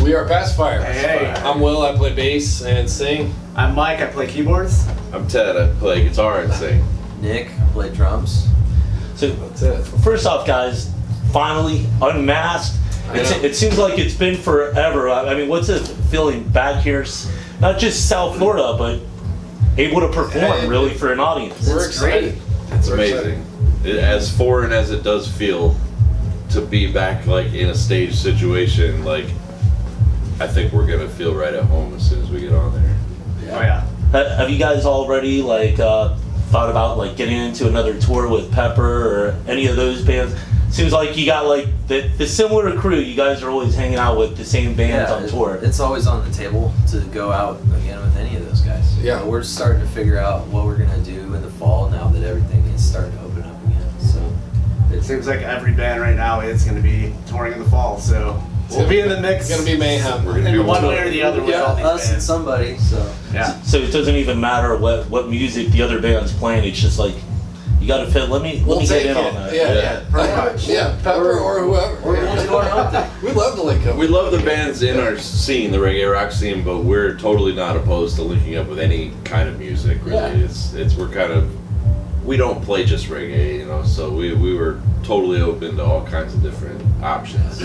We are Passafire. Hey. I'm Will, I play bass and sing. I'm Mike, I play keyboards. I'm Ted, I play guitar and sing. Nick, I play drums. So, first off, guys, finally unmasked. It seems like it's been forever. I mean, what's it feeling back here? Not just South Florida, but able to perform really for an audience. We're excited. It's amazing. As foreign as it does feel to be back like in a stage situation, like I think we're gonna feel right at home as soon as we get on there. Oh yeah. Have you guys already thought about like getting into another tour with Pepper or any of those bands? Seems like you got like the similar crew. You guys are always hanging out with the same bands on tour. It's always on the table to go out again with any of those guys. Yeah. We're starting to figure out what we're gonna do in the fall now that everything is starting to open up again. So It seems like every band right now is going to be touring in the fall, so we'll be in the mix. It's gonna be mayhem. We're gonna in be one way or the other with all these us and bands. somebody. So Yeah. So it doesn't even matter what music the other band's playing. It's just like you got to fit. Let me We'll get take in it. on that. Yeah, Pretty much. Yeah, Pepper or whoever. we'll do our own thing. We'd love to link up. We love the bands in our scene, the reggae rock scene, but we're totally not opposed to linking up with any kind of music. Really, Yeah. we don't play just reggae, you know. So we were totally open to all kinds of different options.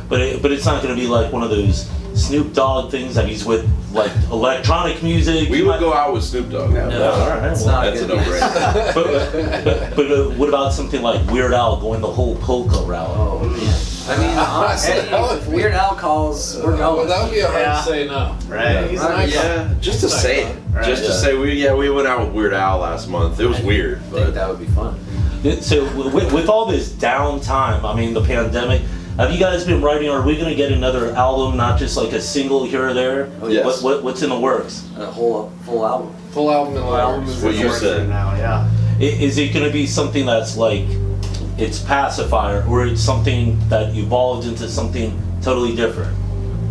But it's not going to be like one of those Snoop Dogg things that he's with like electronic music. We would go out with Snoop Dogg. No. No, all right. It's Well, not That's a gonna be- no-brainer. but what about something like Weird Al going the whole polka route? Oh man. I mean, honestly, if Weird Al calls, we're Well, going. that would be a hard Yeah. to say no. Right. He's an icon. Yeah, just to say it. Right. Just to Yeah. say we went out with Weird Al last month. It was weird, I think but that would be fun. So with all this downtime, I mean the pandemic, have you guys been writing? Are we going to get another album, not just like a single here or there? Oh, yes. What's in the works? A whole full album. Full album and Album live. is What you working said. now, yeah. Is it going to be something that's like it's Pacifier, or it's something that evolved into something totally different?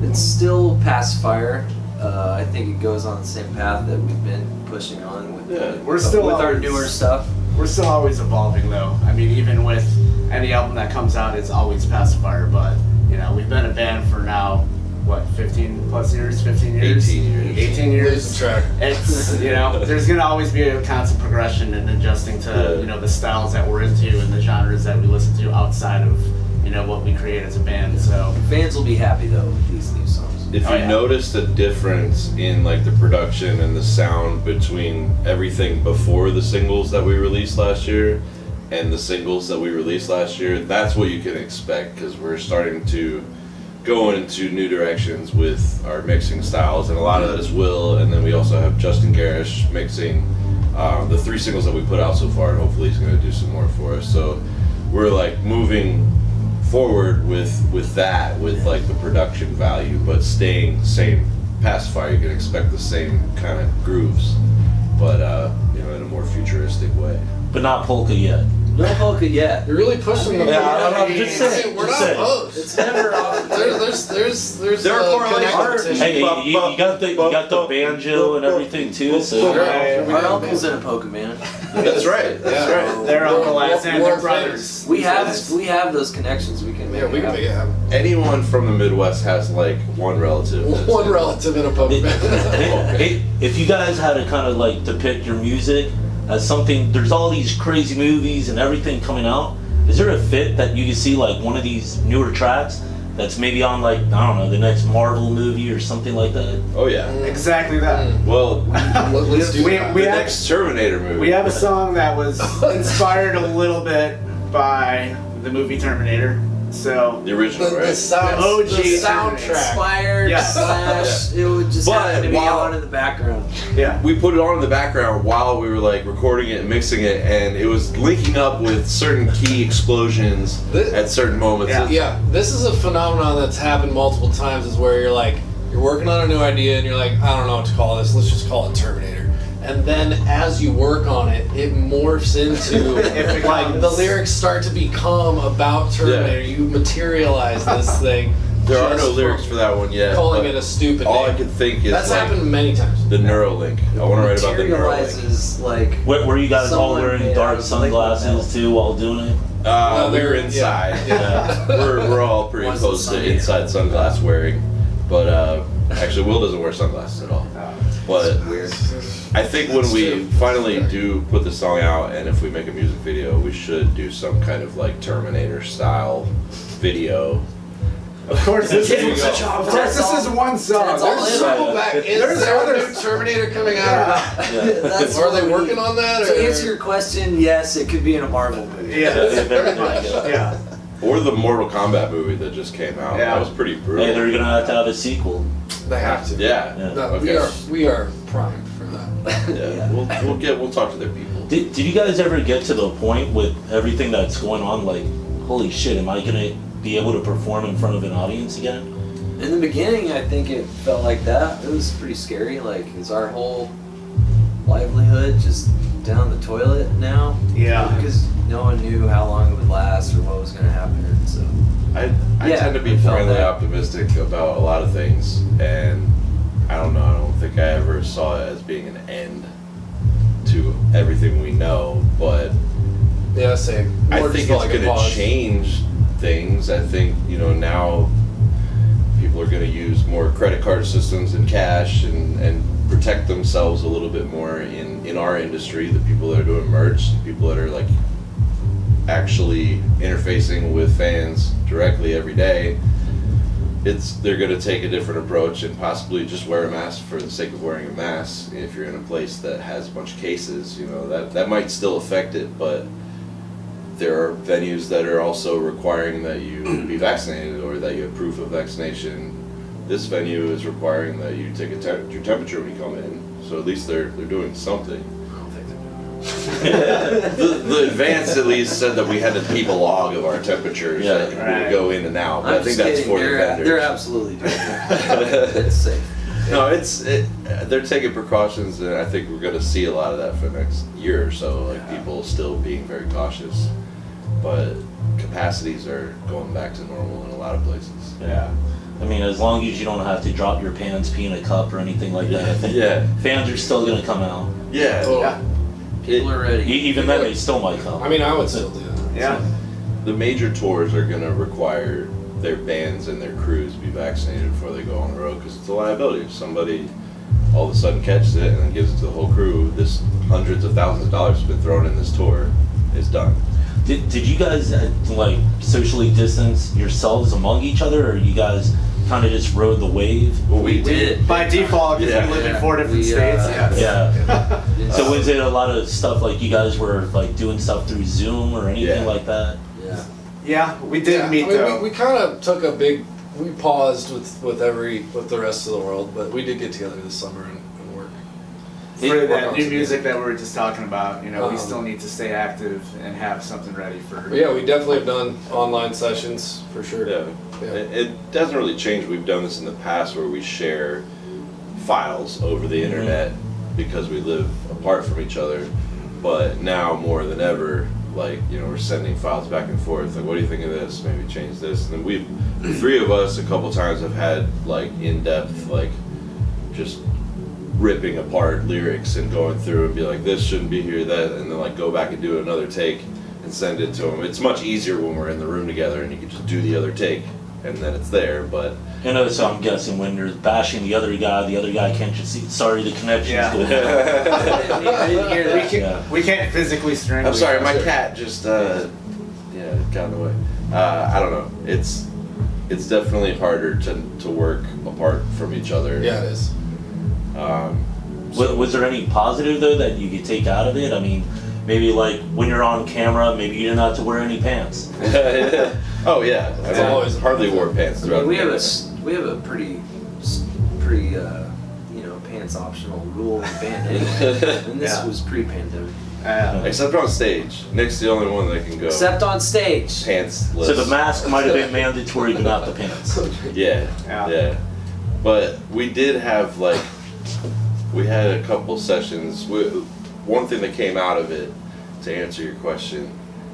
It's still Passafire. I think it goes on the same path that we've been pushing on with, Yeah, we're still with our always- newer stuff. We're still always evolving though. I mean, even with any album that comes out, it's always Pacifier. But, you know, we've been a band for now, what, 15 plus years? 15 years? 18 years. 18 Losing years. track. It's, you know, there's going to always be a constant progression and adjusting to, Yeah. you know, the styles that we're into and the genres that we listen to outside of, you know, what we create as a band. So, Fans will be happy though with these new songs. if Oh, you yeah. noticed a difference in like the production and the sound between everything before the singles that we released last year and the singles that we released last year, that's what you can expect because we're starting to go into new directions with our mixing styles, and a lot of that is Will, and then we also have Justin Garish mixing the 3 singles that we put out so far, and hopefully he's going to do some more for us. So we're like moving forward with that, with like the production value, but staying the same Pacifier. You can expect the same kind of grooves, but you know, in a more futuristic way. But not polka yet. No polka yet. You're really pushing them. Yeah, I'm just saying. We're just not saying. opposed. It's never off. There's There are correlations. connection. Hey, you got the banjo and everything too. So Right. Our uncle's in a polka band. That's right. That's Yeah. right. their Uncle Ass and We're their brothers. We have those connections. We can make Yeah, we can make it happen. Anyone from the Midwest has like one relative. that's One in- relative in a pub band. If you guys had to kind of like depict your music as something, there's all these crazy movies and everything coming out. Is there a fit that you can see like one of these newer tracks that's maybe on like, I don't know, the next Marvel movie or something like that? Oh yeah. Exactly that. Well, Let's do We- that. we the have- next Terminator movie. We have a song that was inspired a little bit by the movie Terminator. So, the original, the right? sound, The OG the soundtrack. Inspired Yes. slash. It would just But happen to be while- on in the background. yeah. We put it on in the background while we were like recording it and mixing it, and it was linking up with certain key explosions This- at certain moments. Yeah. Yeah, this is a phenomenon that's happened multiple times. Is where you're working on a new idea and you're like, I don't know what to call this. Let's just call it Terminator. And then as you work on it, it morphs into It like becomes- the lyrics start to become about Terminator. Yeah. You materialize this thing. There are just no lyrics from for that one yet. calling but it a stupid all I name. could think is That's like happened many times. the Neuralink. I want to write about the Neuralink. Materializes like. Were you guys all Someone wearing made dark out of liquid metal. sunglasses too while doing it? Well, We were they're- inside. yeah. we're all pretty Wasn't close to sunny. inside sunglass wearing. But actually, Will doesn't wear sunglasses at all. But Weird. I think when we finally do put the song out, and if we make a music video, we should do some kind of like Terminator style video. Of course, this There you is go. one song. That's all Let's it circle back. Is there a new Terminator coming out? That's Or are they what working on that? To Or? answer your question, yes, it could be in a Marvel movie. Yeah. Or the Mortal Kombat movie that just came out. Yeah. That was pretty Hey, brutal. they're gonna have to have a sequel. They have to. Yeah. Yeah. No, Okay. we are primed for that. Yeah. We'll talk to their people. Did you guys ever get to the point with everything that's going on, like, holy shit, am I gonna be able to perform in front of an audience again? In the beginning, I think it felt like that. It was pretty scary. Like, is our whole livelihood just down the toilet now? Yeah. Because no one knew how long it would last or what was going to happen. So I Yeah, tend to be I felt fairly that. optimistic about a lot of things, and I don't know. I don't think I ever saw it as being an end to everything we know, but Yeah, same. I More think just it's like a going to pause. change things. I think now people are going to use more credit card systems and cash and protect themselves a little bit more in our industry. The people that are doing merch, the people that are like actually interfacing with fans directly every day, they're going to take a different approach and possibly just wear a mask for the sake of wearing a mask. If you're in a place that has a bunch of cases, that might still affect it, but there are venues that are also requiring that you be vaccinated or that you have proof of vaccination. This venue is requiring that you take your temperature when you come in, so at least they're doing something. I don't think they're doing The advance at least said that we had to keep a log of our temperatures Yeah. that we would go in and out. But I'm I think just that's kidding. for the They're vendors. absolutely doing it. It's safe. No, they're taking precautions, and I think we're going to see a lot of that for the next year or so. Like people still being very cautious, but capacities are going back to normal in a lot of places. Yeah. I mean, as long as you don't have to drop your pants, pee in a cup, or anything like that, I think Yeah. fans are still gonna come out. Yeah. Oh, Yeah. People are ready. Even then, they still might come. I mean, I would still do that. Yeah. The major tours are going to require their bands and their crews be vaccinated before they go on the road because it's a liability. If somebody all of a sudden catches it and then gives it to the whole crew, this hundreds of thousands of dollars has been thrown in this tour is done. Did you guys like socially distance yourselves among each other, or you guys kind of just rode the wave? Well, we did. By default, because Yeah. we live in 4 different We, states. Yeah. Yeah. So was it a lot of stuff like you guys were like doing stuff through Zoom or anything Yeah. like that? Yeah. Yeah, we did meet I mean, though. we kind of took we paused with the rest of the world, but we did get together this summer and work. For work that on new some music that we were just talking about, we Um, still need to stay active and have something ready for. But yeah, we definitely have done online sessions for sure. Yeah. Yeah. It doesn't really change. We've done this in the past where we share files over the internet because we live apart from each other. But now more than ever, like, we're sending files back and forth. Like, what do you think of this? Maybe change this. And then the three of us a couple times have had like in-depth, like just ripping apart lyrics and going through and be like, this shouldn't be here, that, and then like go back and do another take and send it to them. It's much easier when we're in the room together and you can just do the other take and then it's there. But So I'm guessing when you're bashing the other guy can't just see. Sorry, the connection's Yeah. going. I didn't hear that. Yeah. We can't physically strangle. I'm sorry, each my other. cat just got in the way. I don't know. It's definitely harder to work apart from each other. Yeah, it is. Was there any positive though that you could take out of it? I mean, maybe like when you're on camera, maybe you didn't have to wear any pants. Oh yeah, It's always- hardly wore pants I throughout. mean, we have the a pretty pants optional rule in the band anyway, and this Yeah. was pre-pandemic. Except on stage. Nick's the only one that can go Except on stage. pantsless. So the mask might have been mandatory, but not the pants. Yeah, Yeah. yeah. But we did have we had a couple sessions. One thing that came out of it, to answer your question,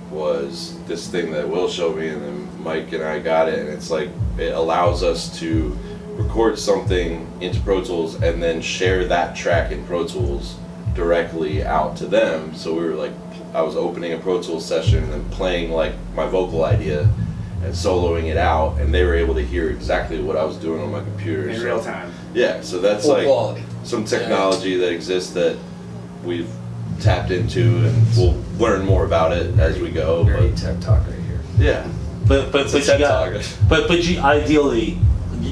was this thing that Will showed me, and then Mike and I got it, and it's like it allows us to record something into Pro Tools and then share that track in Pro Tools directly out to them. So we were like, I was opening a Pro Tools session and then playing like my vocal idea, and soloing it out, and they were able to hear exactly what I was doing on my computer. In So- real time. Yeah, so that's Full like quality. some technology that exists that we've tapped into, and we'll learn more about it as we go. Nerdy But tech talk right here. yeah, But it's a you TED got, Talk. but you ideally,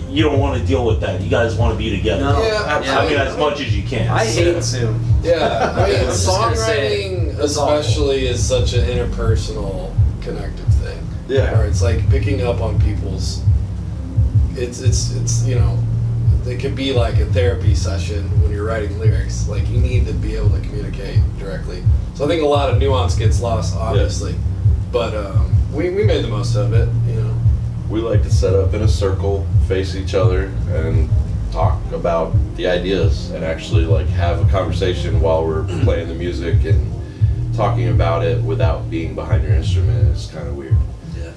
you don't want to deal with that. You guys want to be together. No. Yeah, I mean, as much as you can. I hate Zoom. Yeah, I mean, I was just gonna say, songwriting it's awful. especially is such an interpersonal, connective thing. Yeah. Or it's like picking up on people's. It's you know, it could be like a therapy session when you're writing lyrics. Like you need to be able to communicate directly. So I think a lot of nuance gets lost, obviously, but we made the most of it. You know. We like to set up in a circle, face each other, and talk about the ideas, and actually like have a conversation while we're playing the music and talking about it without being behind your instrument is kind of weird. Yeah.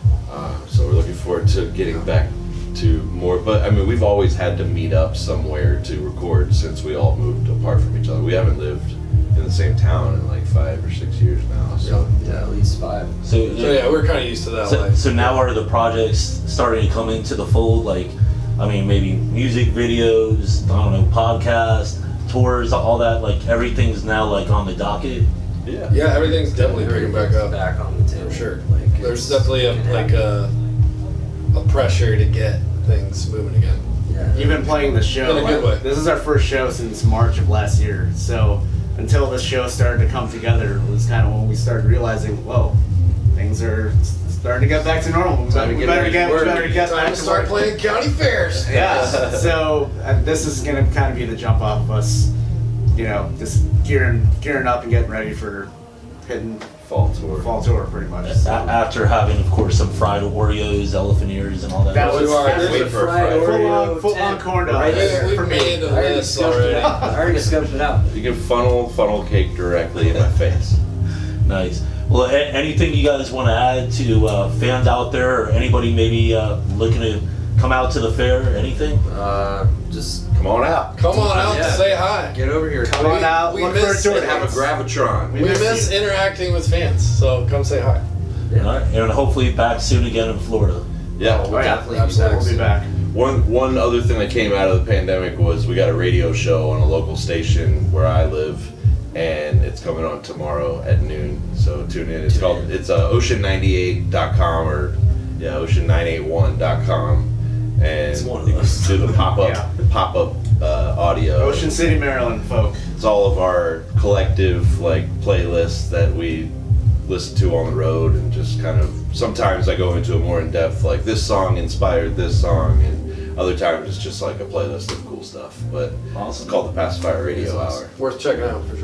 So we're looking forward to getting back to more, but I mean, we've always had to meet up somewhere to record since we all moved apart from each other. We haven't lived in the same town in like 5 or 6 years now. So Yeah, at least 5. So yeah, we're kind of used to that life. So now are the projects starting to come into the fold? Like, I mean, maybe music videos, I don't know, podcasts, tours, all that. Like everything's now like on the docket. yeah, Yeah, everything's definitely picking back up. Back on the table. For sure. Like, There's it's- definitely it can happen. a pressure to get things moving again. Yeah. Even playing the show. In a good way. This is our first show since March of last year. So until this show started to come together was kind of when we started realizing, whoa, things are starting to get back to normal. We better get Time back to to start work. playing county fairs. Yeah. So this is gonna kind of be the jump off of us, you know, just gearing up and getting ready for hitting fall tour. fall tour pretty much. After having, of course, some fried Oreos, elephant ears, and all that. That was Wait for a fried Friday. Oreo full on tent corn dog. right Yeah, there we for me. made the I already list scoped already. it out. I already scoped it out. You can funnel cake directly in my face. Nice. Well, anything you guys want to add to fans out there, or anybody maybe looking to come out to the fair? Anything? Just Come on out. Come on out Yeah. to say hi. get over here. Come on out, we look for a miss tour. it. Have a Gravitron. We miss interacting with fans, so come say hi. All right. And hopefully back soon again in Florida. Yeah. Oh yeah, Definitely Absolutely. we'll be back. One other thing that came out of the pandemic was we got a radio show on a local station where I live, and it's coming on tomorrow at noon. So tune in. It's called ocean98.com or ocean981.com, and It's one of you can those. do the pop up audio. Ocean City, Maryland, folk. It's all of our collective like playlists that we listen to on the road, and just kind of sometimes I go into it more in depth, like this song inspired this song, and other times it's just like a playlist of cool stuff. But Awesome. it's called the Passafire Radio Hour. Worth checking out for sure.